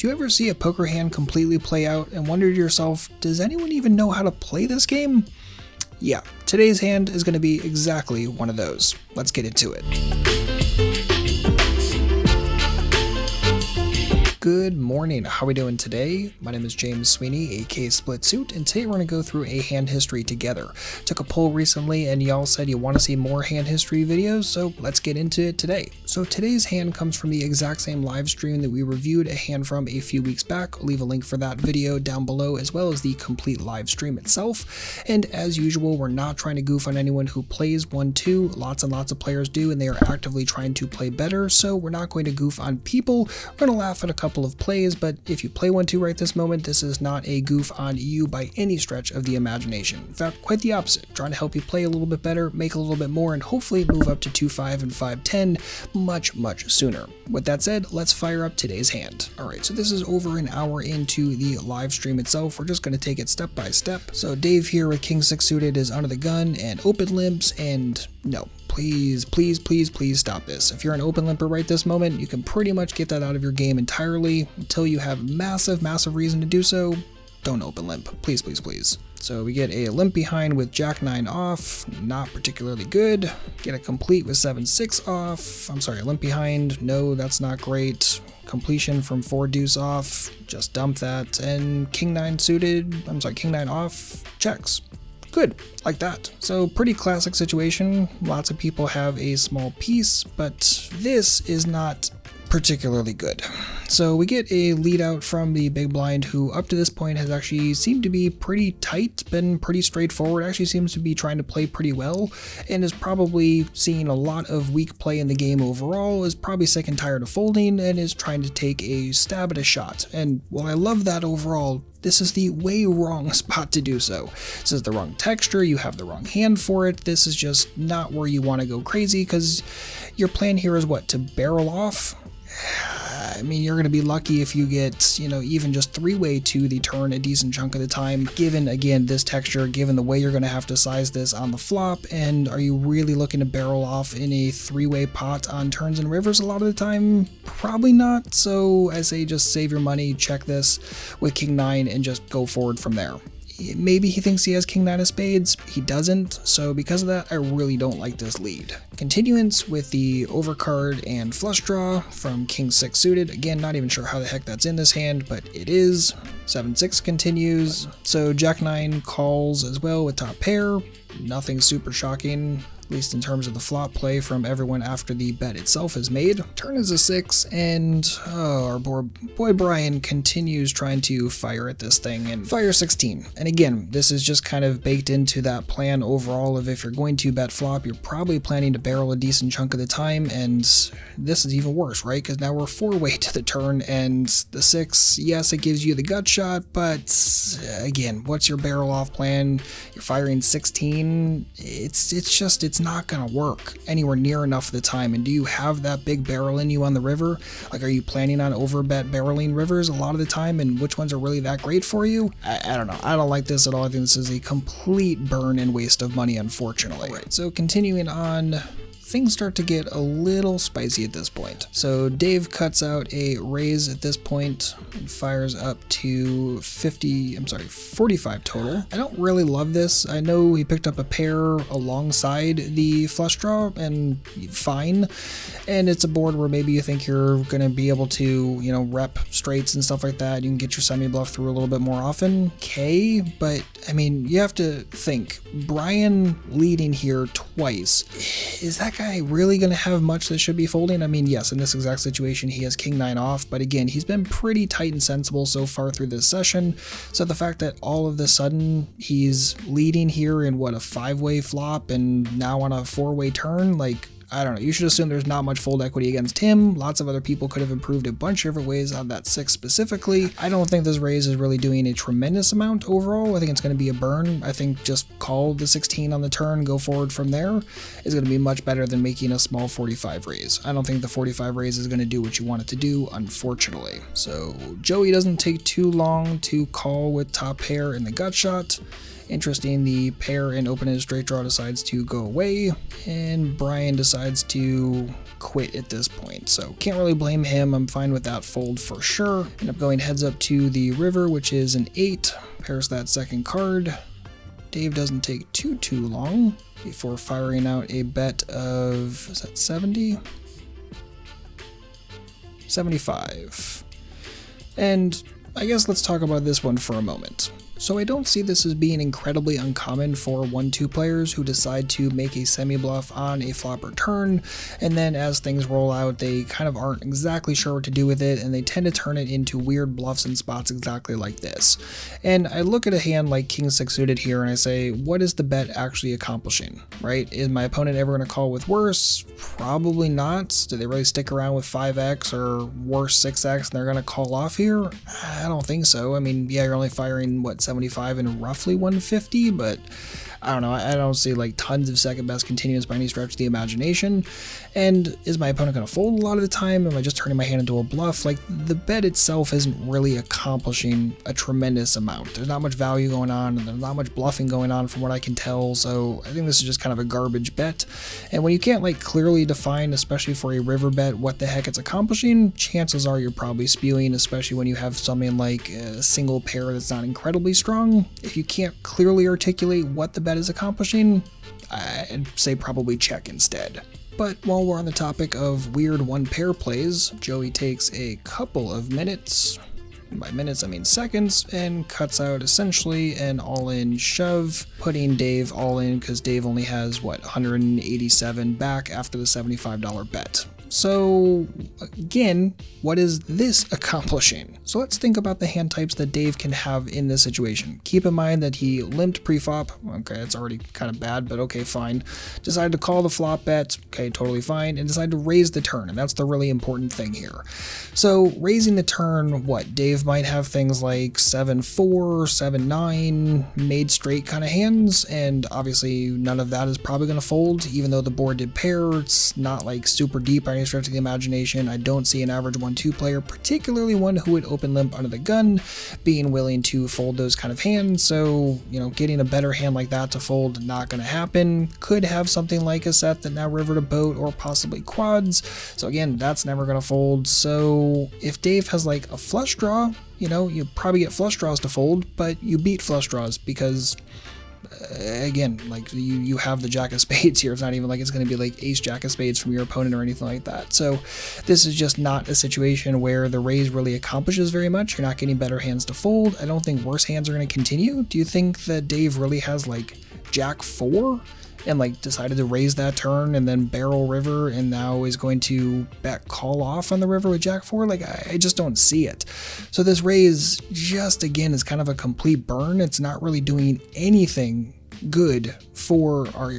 Do you ever see a poker hand completely play out and wonder to yourself, does anyone even know how to play this game? Yeah, today's hand is going to be exactly one of those. Let's get into it. Good morning, how are we doing today? My name is James Sweeney, aka SplitSuit, and today we're going to go through a hand history together. Took a poll recently and y'all said you want to see more hand history videos, so let's get into it today. So today's hand comes from the exact same live stream that we reviewed a hand from a few weeks back. I'll leave a link for that video down below as well as the complete live stream itself. And as usual, we're not trying to goof on anyone who plays 1-2. Lots and lots of players do, and they are actively trying to play better, so we're not going to goof on people. We're going to laugh at a couple of plays, but if you play 1-2 right this moment, this is not a goof on you by any stretch of the imagination. In fact, quite the opposite. Trying to help you play a little bit better, make a little bit more, and hopefully move up to 2-5 and 5-10 much sooner. With that said, let's fire up today's hand. Alright, so this is over an hour into the live stream itself. We're just going to take it step by step. So Dave here with King 6 suited is under the gun and open limps, and no. Please stop this. If you're an open limper right this moment, you can pretty much get that out of your game entirely. Until you have massive reason to do so, don't open limp. Please. So we get a limp behind with Jack 9 off, not particularly good. Get a complete with 7-6 off. I'm sorry, a limp behind, no, that's not great. Completion from 4 deuce off, just dump that. And King 9 off, checks. Good, like that. So pretty classic situation. Lots of people have a small piece, but this is not particularly good. So we get a lead out from the big blind, who up to this point has actually seemed to be pretty tight, been pretty straightforward, actually seems to be trying to play pretty well, and is probably seeing a lot of weak play in the game overall, is probably sick and tired of folding, and is trying to take a stab at a shot. And while I love that overall, this is the way wrong spot to do so. This is the wrong texture, you have the wrong hand for it, this is just not where you want to go crazy, because your plan here is what, to barrel off? I mean, you're going to be lucky if you get, even just 3-way to the turn a decent chunk of the time, given, again, this texture, given the way you're going to have to size this on the flop. And are you really looking to barrel off in a 3-way pot on turns and rivers a lot of the time? Probably not. So I say just save your money, check this with King 9, and just go forward from there. Maybe he thinks he has King 9 of spades, he doesn't, so because of that, I really don't like this lead. Continuance with the overcard and flush draw from King 6 suited. Again, not even sure how the heck that's in this hand, but it is. 7-6 continues, so Jack 9 calls as well with top pair. Nothing super shocking, at least in terms of the flop play from everyone after the bet itself is made. Turn is a 6, and our boy Brian continues trying to fire at this thing, and fire 16. And again, this is just kind of baked into that plan overall of if you're going to bet flop, you're probably planning to barrel a decent chunk of the time, and this is even worse, right? Because now we're 4-way to the turn, and the 6, yes, it gives you the gut shot, but again, what's your barrel off plan? You're firing 16. It's not gonna work anywhere near enough of the time. And do you have that big barrel in you on the river? Like, are you planning on overbet barreling rivers a lot of the time, and which ones are really that great for you? I don't know. I don't like this at all. I think this is a complete burn and waste of money, unfortunately. Right, so continuing on, things start to get a little spicy at this point. So Dave cuts out a raise at this point and fires up to 45 total. I don't really love this. I know he picked up a pair alongside the flush draw, and fine. And it's a board where maybe you think you're going to be able to, rep straights and stuff like that. You can get your semi-bluff through a little bit more often. Okay, but I mean, you have to think, Brian leading here twice, is that guy really going to have much that should be folding? I mean, yes, in this exact situation, he has King 9 off, but again, he's been pretty tight and sensible so far through this session. So the fact that all of a sudden he's leading here in what, a 5-way flop and now on a 4-way turn, like, I don't know, you should assume there's not much fold equity against him. Lots of other people could have improved a bunch of different ways on that 6 specifically. I don't think this raise is really doing a tremendous amount overall. I think it's going to be a burn. I think just call the 16 on the turn, go forward from there is going to be much better than making a small 45 raise. I don't think the 45 raise is going to do what you want it to do, unfortunately. So Joey doesn't take too long to call with top pair in the gut shot. Interesting, the pair and open-ended straight draw decides to go away, and Brian decides to quit at this point. So can't really blame him. I'm fine with that fold for sure. End up going heads up to the river, which is an 8. Pairs that second card. Dave doesn't take too long before firing out a bet of, is that 70? 75. And I guess let's talk about this one for a moment. So I don't see this as being incredibly uncommon for 1-2 players who decide to make a semi-bluff on a flop or turn, and then as things roll out they kind of aren't exactly sure what to do with it, and they tend to turn it into weird bluffs and spots exactly like this. And I look at a hand like King 6 suited here and I say, what is the bet actually accomplishing, right? Is my opponent ever going to call with worse? Probably not. Do they really stick around with 5x or worse 6x and they're going to call off here? I don't think so. I mean, yeah, you're only firing, what, 75 and roughly 150, but I don't know, I don't see like tons of second best continuance by any stretch of the imagination. And is my opponent going to fold a lot of the time? Am I just turning my hand into a bluff? Like, the bet itself isn't really accomplishing a tremendous amount. There's not much value going on, and there's not much bluffing going on from what I can tell, so I think this is just kind of a garbage bet. And when you can't like clearly define, especially for a river bet, what the heck it's accomplishing, chances are you're probably spewing, especially when you have something like a single pair that's not incredibly strong. If you can't clearly articulate what the bet is accomplishing, I'd say probably check instead. But while we're on the topic of weird one pair plays, Joey takes a couple of minutes, by minutes I mean seconds, and cuts out essentially an all-in shove, putting Dave all in because Dave only has, what, 187 back after the $75 bet. So again, what is this accomplishing? So let's think about the hand types that Dave can have in this situation. Keep in mind that he limped preflop. Okay, it's already kind of bad, but okay, fine. Decided to call the flop bet. Okay, totally fine. And decided to raise the turn, and that's the really important thing here. So raising the turn, what? Dave might have things like 7-4, 7-9, made straight kind of hands, and obviously none of that is probably going to fold, even though the board did pair. It's not like super deep by any stretch of the imagination. I don't see an average 1-2 player, particularly one who would open limp under the gun, being willing to fold those kind of hands. So, you know, getting a better hand like that to fold, not going to happen. Could have something like a set that now river to boat or possibly quads. So again, that's never going to fold. So if Dave has like a flush draw, you know, you probably get flush draws to fold, but you beat flush draws because again, like you have the jack of spades here. It's not even like it's going to be like ace jack of spades from your opponent or anything like that. So this is just not a situation where the raise really accomplishes very much. You're not getting better hands to fold. I don't think worse hands are going to continue. Do you think that Dave really has like jack 4 and like decided to raise that turn and then barrel river and now is going to bet call off on the river with jack 4? Like, I just don't see it. So this raise just again is kind of a complete burn. It's not really doing anything good for our,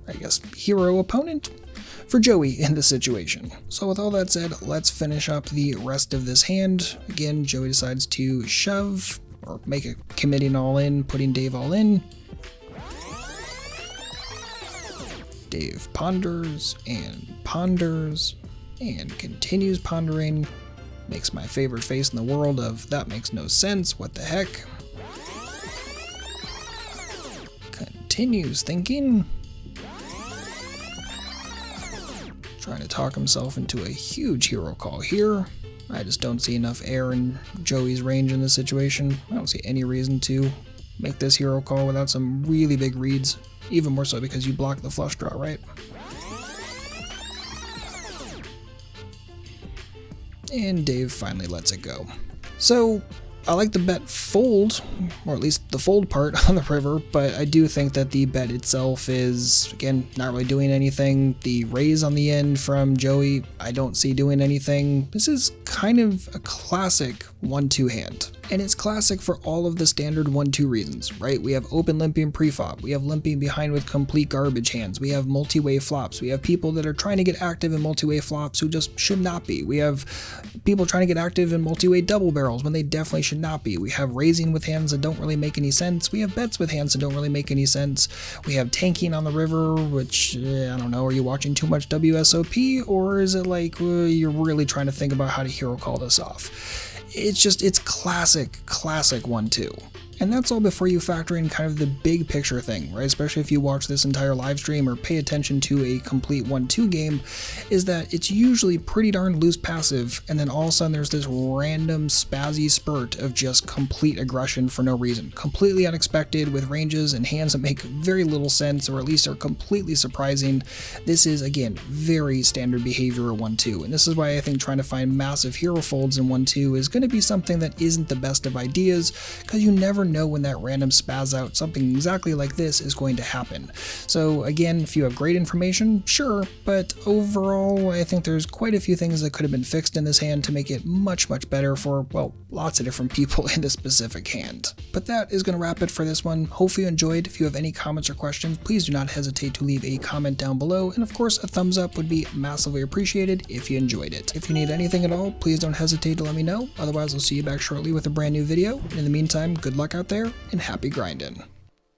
I guess, hero opponent, for Joey in this situation. So with all that said, let's finish up the rest of this hand. Again, Joey decides to shove or make a committing all in, putting Dave all in. Dave ponders and continues pondering, makes my favorite face in the world of that makes no sense, what the heck. Continues thinking, trying to talk himself into a huge hero call here. I just don't see enough air in Joey's range in this situation. I don't see any reason to make this hero call without some really big reads. Even more so because you block the flush draw, right? And Dave finally lets it go. So I like the bet fold, or at least the fold part on the river, but I do think that the bet itself is, again, not really doing anything. The raise on the end from Joey, I don't see doing anything. This is kind of a classic 1-2 hand. And it's classic for all of the standard 1-2 reasons, right? We have open limping preflop, we have limping behind with complete garbage hands, we have multi-way flops, we have people that are trying to get active in multi-way flops who just should not be, we have people trying to get active in multi-way double barrels when they definitely should not be, we have raising with hands that don't really make any sense, we have bets with hands that don't really make any sense, we have tanking on the river, which, I don't know, are you watching too much WSOP, or is it like you're really trying to think about how to hero call this off? It's classic 1-2. And that's all before you factor in kind of the big picture thing, right? Especially if you watch this entire live stream or pay attention to a complete 1-2 game, is that it's usually pretty darn loose passive, and then all of a sudden there's this random spazzy spurt of just complete aggression for no reason. Completely unexpected, with ranges and hands that make very little sense, or at least are completely surprising. This is, again, very standard behavior at 1-2, and this is why I think trying to find massive hero folds in 1-2 is going to be something that isn't the best of ideas, because you never know when that random spaz out something exactly like this is going to happen. So again, if you have great information, sure, but overall I think there's quite a few things that could have been fixed in this hand to make it much better for, well, lots of different people in this specific hand. But that is going to wrap it for this one. Hopefully you enjoyed. If you have any comments or questions, please do not hesitate to leave a comment down below, and of course a thumbs up would be massively appreciated if you enjoyed it. If you need anything at all, please don't hesitate to let me know. Otherwise I'll see you back shortly with a brand new video. In the meantime, good luck out there and happy grinding.